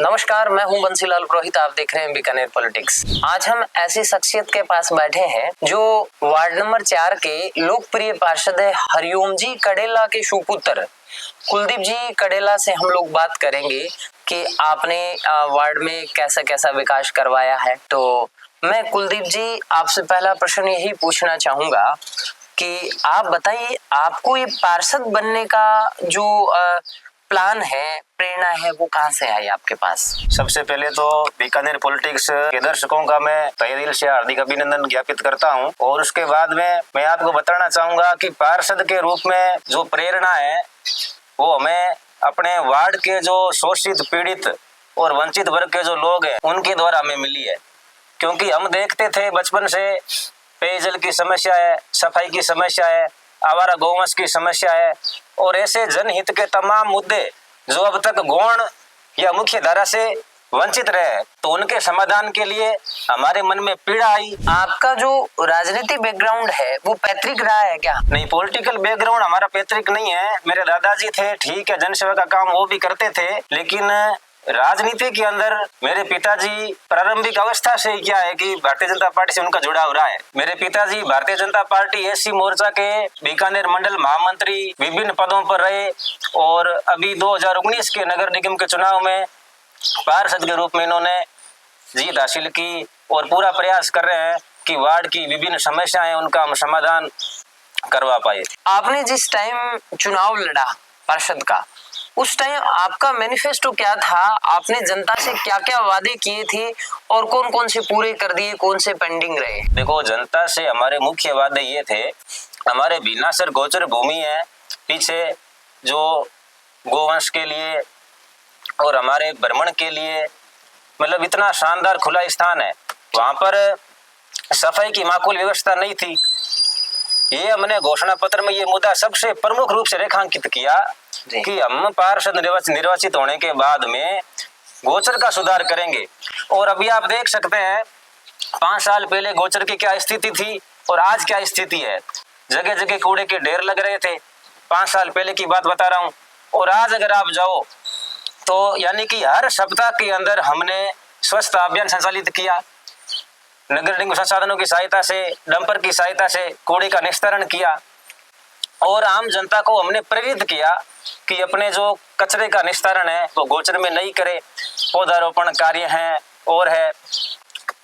नमस्कार, मैं हूं बंसीलाल पुरोहित। आप देख रहे हैं बीकानेर पॉलिटिक्स। आज हम ऐसी शख्सियत के पास बैठे हैं जो वार्ड नंबर 4 के लोकप्रिय पार्षद है हरिओम जी कड़ेला के सुपुत्र कुलदीप जी कड़ेला से हम लोग बात करेंगे कि आपने वार्ड में कैसा कैसा विकास करवाया है। तो मैं कुलदीप जी आपसे पहला प्रश्न यही पूछना चाहूंगा कि आप बताइए, आपको ये पार्षद बनने का जो प्लान है, प्रेरणा है, वो कहाँ से आई आपके पास? सबसे पहले तो बीकानेर पॉलिटिक्स के दर्शकों का मैं तहे दिल से हार्दिक अभिनंदन ज्ञापित करता हूं। और उसके बाद में मैं आपको बताना चाहूंगा कि पार्षद के रूप में जो प्रेरणा है वो हमें अपने वार्ड के जो शोषित, पीड़ित और वंचित वर्ग के जो लोग हैं उनके द्वारा हमें मिली है। क्योंकि हम देखते थे बचपन से पेयजल की समस्या है, सफाई की समस्या है, आवारा गौवंश की समस्या है और ऐसे जनहित के तमाम मुद्दे जो अब तक गौण या मुख्य धारा से वंचित रहे, तो उनके समाधान के लिए हमारे मन में पीड़ा आई। आपका जो राजनीतिक बैकग्राउंड है वो पैतृक रहा है क्या? नहीं, पॉलिटिकल बैकग्राउंड हमारा पैतृक नहीं है। मेरे दादाजी थे, ठीक है, जनसेवा का काम वो भी करते थे, लेकिन राजनीति के अंदर मेरे पिताजी प्रारंभिक अवस्था से क्या है कि भारतीय जनता पार्टी से उनका जुड़ाव रहा है। मेरे पिताजी भारतीय जनता पार्टी एससी मोर्चा के बीकानेर मंडल महामंत्री विभिन्न पदों पर रहे और अभी 2019 के नगर निगम के चुनाव में पार्षद के रूप में इन्होंने जीत हासिल की और पूरा प्रयास कर रहे हैं कि वार्ड की विभिन्न समस्याएं उनका हम समाधान करवा पाए। आपने जिस टाइम चुनाव लड़ा पार्षद का, उस टाइम आपका मैनिफेस्टो क्या था? आपने जनता से क्या क्या वादे किए थे और कौन कौन से पूरे कर दिए, कौन से पेंडिंग रहे? देखो, जनता से हमारे मुख्य वादे ये थे, हमारे भीनासर गोचर भूमि है पीछे जो गोवंश के लिए और हमारे भ्रमण के लिए, मतलब इतना शानदार खुला स्थान है, वहां पर सफाई की माकूल व्यवस्था नहीं थी। ये हमने घोषणा पत्र में ये मुद्दा सबसे प्रमुख रूप से रेखांकित किया कि हम पार्षद निर्वाचित होने के बाद में गोचर का सुधार करेंगे। और अभी आप देख सकते हैं 5 साल पहले गोचर की क्या स्थिति थी और आज क्या स्थिति है। जगह जगह कूड़े के ढेर लग रहे थे, 5 साल पहले की बात बता रहा हूँ। और आज अगर आप जाओ तो यानी कि हर सप्ताह के अंदर हमने स्वच्छता अभियान संचालित किया, नगर निगम संसाधनों की सहायता से, डंपर की सहायता से कूड़े का निस्तारण किया और आम जनता को हमने प्रेरित किया कि अपने जो कचरे का निस्तारण है वो गोचर में नहीं करे, पौधारोपण कार्य है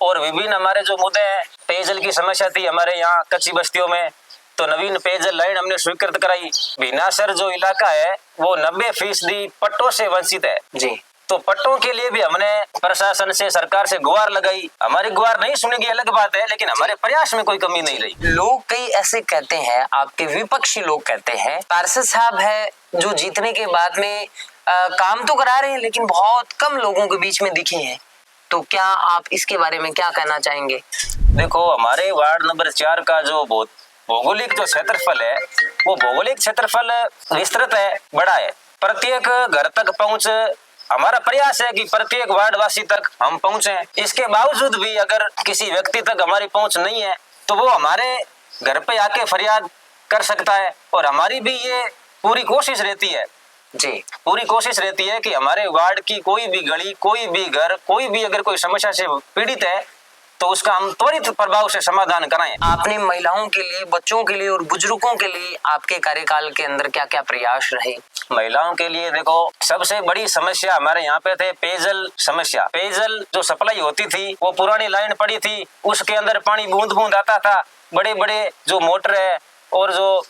और विभिन्न हमारे जो मुद्दे हैं, पेयजल की समस्या थी हमारे यहाँ कच्ची बस्तियों में, तो नवीन पेयजल लाइन हमने स्वीकृत कराई। भीनासर जो इलाका है वो 90% पट्टों से वंचित है जी, तो पट्टों के लिए भी हमने प्रशासन से, सरकार से गुहार लगाई। हमारी गुहार नहीं सुनेगी अलग बात है, लेकिन हमारे प्रयास में कोई कमी नहीं रही। लोग कई ऐसे कहते हैं, आपके विपक्षी लोग कहते हैं पार्षद साहब है जो जीतने के बाद में काम तो करा रहे हैं लेकिन बहुत कम लोगों के बीच में दिखे हैं। तो क्या आप इसके बारे में क्या कहना चाहेंगे? देखो, हमारे वार्ड नंबर 4 का जो भौगोलिक जो क्षेत्रफल है वो भौगोलिक क्षेत्रफल विस्तृत है, बड़ा है। प्रत्येक घर तक पहुंच हमारा प्रयास है कि प्रत्येक वार्डवासी तक हम पहुंचे। इसके बावजूद भी अगर किसी व्यक्ति तक हमारी पहुंच नहीं है तो वो हमारे घर पे आके फरियाद कर सकता है और हमारी भी ये पूरी कोशिश रहती है जी, पूरी कोशिश रहती है कि हमारे वार्ड की कोई भी गली, कोई भी घर, कोई भी अगर कोई समस्या से पीड़ित है तो उसका हम त्वरित प्रभाव से समाधान कराएं। आपने महिलाओं के लिए, बच्चों के लिए और बुजुर्गों के लिए आपके कार्यकाल के अंदर क्या क्या प्रयास रहे? महिलाओं के लिए देखो, सबसे बड़ी समस्या हमारे यहाँ पे थे पेयजल समस्या। पेयजल जो सप्लाई होती थी वो पुरानी लाइन पड़ी थी, उसके अंदर पानी बूंद बूंद आता था। बड़े बड़े जो मोटर है और जो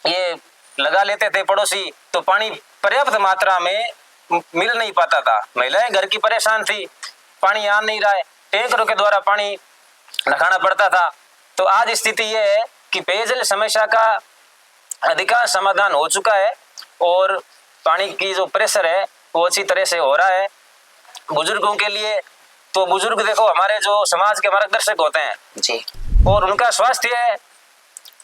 ये लगा लेते थे पड़ोसी, तो पानी पर्याप्त मात्रा में मिल नहीं पाता था। महिलाएं घर की परेशान थी, पानी आ नहीं रहा है, टैंकरों के द्वारा पानी रखाना पड़ता था। तो आज स्थिति ये है कि पेयजल समस्या का अधिकांश समाधान हो चुका है और पानी की जो प्रेशर है वो अच्छी तरह से हो रहा है। बुजुर्गों के लिए तो बुजुर्ग देखो हमारे जो समाज के मार्गदर्शक होते हैं जी, और उनका स्वास्थ्य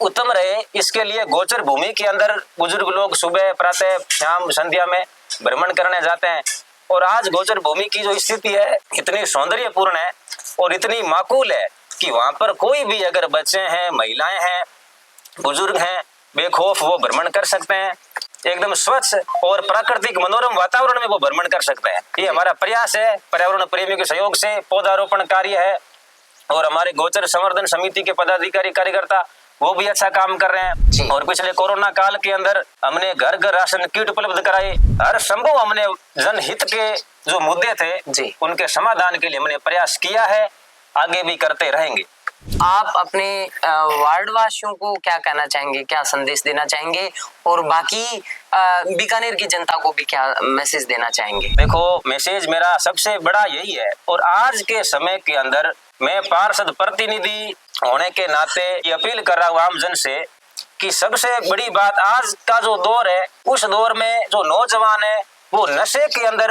उत्तम रहे, इसके लिए गोचर भूमि के अंदर बुजुर्ग लोग सुबह, प्रातः, शाम, संध्या में भ्रमण करने जाते हैं। और आज गोचर भूमि की जो स्थिति है इतनी सौंदर्यपूर्ण है और इतनी माकूल है कि वहां पर कोई भी अगर बच्चे हैं, महिलाएं हैं, बुजुर्ग हैं, बेखौफ वो भ्रमण कर सकते हैं। एकदम स्वच्छ और प्राकृतिक मनोरम वातावरण में वो भ्रमण कर सकते हैं। ये हमारा प्रयास है, पर्यावरण प्रेमियों के सहयोग से पौधारोपण कार्य है और हमारे गोचर संवर्धन समिति के पदाधिकारी कार्यकर्ता वो भी अच्छा काम कर रहे हैं। और पिछले कोरोना काल के अंदर हमने घर घर राशन किट उपलब्ध कराए। हर संभव हमने जनहित के जो मुद्दे थे उनके समाधान के लिए हमने प्रयास किया है, आगे भी करते रहेंगे। आप अपने वार्ड वासियों को क्या कहना चाहेंगे, क्या संदेश देना चाहेंगे और बाकी बीकानेर की जनता को भी क्या मैसेज देना चाहेंगे? देखो, मैसेज मेरा सबसे बड़ा यही है और आज के समय के अंदर मैं पार्षद प्रतिनिधि होने के नाते ये अपील कर रहा हूँ आम जन से कि सबसे बड़ी बात आज का जो दौर है, उस दौर में जो नौजवान है वो नशे के अंदर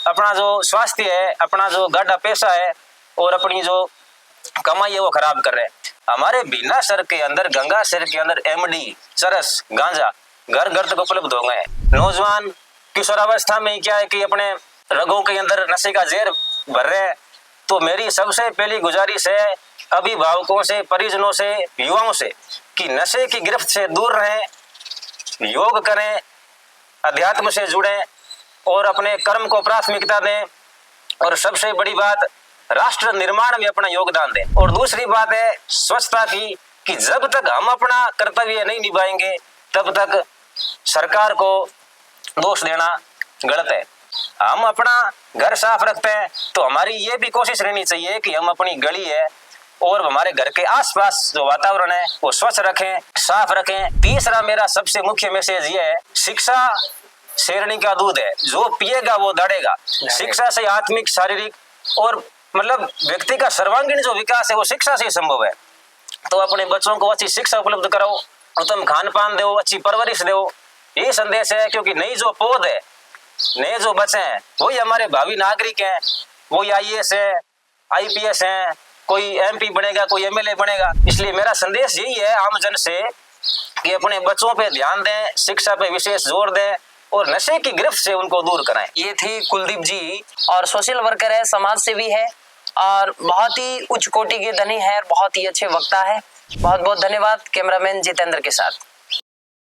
अपना जो स्वास्थ्य है, अपना जो गाढ़ा पैसा है और अपनी जो कमाई है वो खराब कर रहे हैं। हमारे बीना शहर के अंदर, गंगा शहर के अंदर एमडी, चरस, गांजा घर घर तक उपलब्ध हो गए। नौजवान किशोरावस्था में क्या है कि अपने रगों के अंदर नशे का जहर भर रहे हैं। तो मेरी सबसे पहली गुजारिश है अभिभावकों से, परिजनों से, युवाओं से कि नशे की गिरफ्त से दूर रहें, योग करें, अध्यात्म से जुड़ें और अपने कर्म को प्राथमिकता दें और सबसे बड़ी बात राष्ट्र निर्माण में अपना योगदान दें। और दूसरी बात है स्वच्छता की कि जब तक हम अपना कर्तव्य नहीं निभाएंगे तब तक सरकार को दोष देना गलत है। हम अपना घर साफ रखते हैं तो हमारी ये भी कोशिश रहनी चाहिए कि हम अपनी गली है और हमारे घर के आसपास जो वातावरण है वो स्वच्छ रखें, साफ रखें। तीसरा मेरा सबसे मुख्य मैसेज ये है, शिक्षा शेरनी का दूध है, जो पिएगा वो दौड़ेगा। शिक्षा से आत्मिक, शारीरिक और मतलब व्यक्ति का सर्वांगीण जो विकास है वो शिक्षा से ही संभव है। तो अपने बच्चों को अच्छी शिक्षा उपलब्ध कराओ, उत्तम खान पान दो, अच्छी परवरिश दो, ये संदेश है। क्योंकि नई जो पौध है, नए जो बच्चे हैं वही हमारे भावी नागरिक हैं, वही IAS है, IPS हैं, कोई MP बनेगा, कोई MLA बनेगा। इसलिए मेरा संदेश यही है आम जन से कि अपने बच्चों पे ध्यान दें, शिक्षा पे विशेष जोर दें और नशे की गिरफ्त से उनको दूर कराएं। ये थी कुलदीप जी, और सोशल वर्कर है, समाज सेवी है और बहुत ही उच्च कोटि के धनी है और बहुत ही अच्छे वक्ता है। बहुत बहुत धन्यवाद कैमरामैन जितेंद्र के साथ।